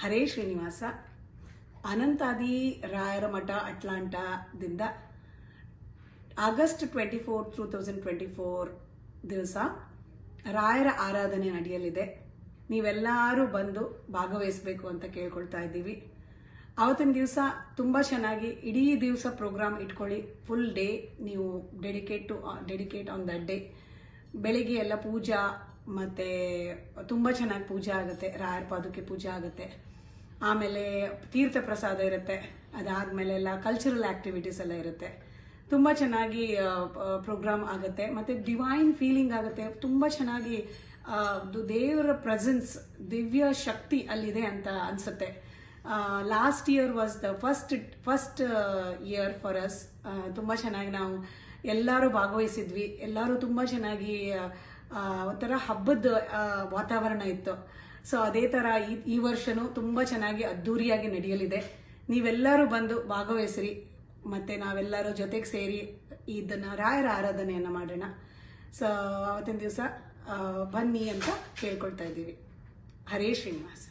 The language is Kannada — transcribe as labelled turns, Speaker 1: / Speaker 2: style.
Speaker 1: ಹರೇ ಶ್ರೀನಿವಾಸ. ಅನಂತಾದಿ ರಾಯರ ಮಠ ಅಟ್ಲಾಂಟಾದಿಂದ ಆಗಸ್ಟ್ 24, 2024 ದಿವಸ ರಾಯರ ಆರಾಧನೆ ನಡೆಯಲಿದೆ. ನೀವೆಲ್ಲರೂ ಬಂದು ಭಾಗವಹಿಸಬೇಕು ಅಂತ ಕೇಳ್ಕೊಳ್ತಾ ಇದ್ದೀವಿ. ಅವತ್ತಿನ ದಿವಸ ತುಂಬ ಚೆನ್ನಾಗಿ ಇಡೀ ದಿವಸ ಪ್ರೋಗ್ರಾಮ್ ಇಟ್ಕೊಳ್ಳಿ. ಫುಲ್ ಡೇ ನೀವು ಡೆಡಿಕೇಟ್ ಆನ್ ದಟ್ ಡೇ. ಬೆಳಿಗ್ಗೆ ಎಲ್ಲ ಪೂಜಾ ಮತ್ತು ತುಂಬ ಚೆನ್ನಾಗಿ ಪೂಜೆ ಆಗುತ್ತೆ. ರಾಯರ ಪಾದಕ್ಕೆ ಪೂಜೆ ಆಗುತ್ತೆ. ಆಮೇಲೆ ತೀರ್ಥ ಪ್ರಸಾದ ಇರುತ್ತೆ. ಅದಾದಮೇಲೆ ಎಲ್ಲ ಕಲ್ಚರಲ್ ಆಕ್ಟಿವಿಟೀಸ್ ಎಲ್ಲ ಇರುತ್ತೆ. ತುಂಬ ಚೆನ್ನಾಗಿ ಪ್ರೋಗ್ರಾಮ್ ಆಗುತ್ತೆ ಮತ್ತು ಡಿವೈನ್ ಫೀಲಿಂಗ್ ಆಗುತ್ತೆ. ತುಂಬ ಚೆನ್ನಾಗಿ ದೇವರ ಪ್ರೆಸೆನ್ಸ್, ದಿವ್ಯ ಶಕ್ತಿ ಅಲ್ಲಿದೆ ಅಂತ ಅನ್ಸುತ್ತೆ. Last year was the first year for us. ತುಂಬ ಚೆನ್ನಾಗಿ ನಾವು ಎಲ್ಲರೂ ಭಾಗವಹಿಸಿದ್ವಿ. ಎಲ್ಲರೂ ತುಂಬ ಚೆನ್ನಾಗಿ ಒಂಥರ ಹಬ್ಬದ ವಾತಾವರಣ ಇತ್ತು. ಸೊ ಅದೇ ಥರ ಈ ವರ್ಷನೂ ತುಂಬ ಚೆನ್ನಾಗಿ ಅದ್ಧೂರಿಯಾಗಿ ನಡೆಯಲಿದೆ. ನೀವೆಲ್ಲರೂ ಬಂದು ಭಾಗವಹಿಸ್ರಿ ಮತ್ತು ನಾವೆಲ್ಲರೂ ಜೊತೆಗೆ ಸೇರಿ ಇದನ್ನು ರಾಯರ ಆರಾಧನೆಯನ್ನು ಮಾಡೋಣ. ಸೊ ಅವತ್ತಿನ ದಿವಸ ಬನ್ನಿ ಅಂತ ಕೇಳ್ಕೊಳ್ತಾ ಇದ್ದೀವಿ. ಹರೇ ಶ್ರೀನಿವಾಸ.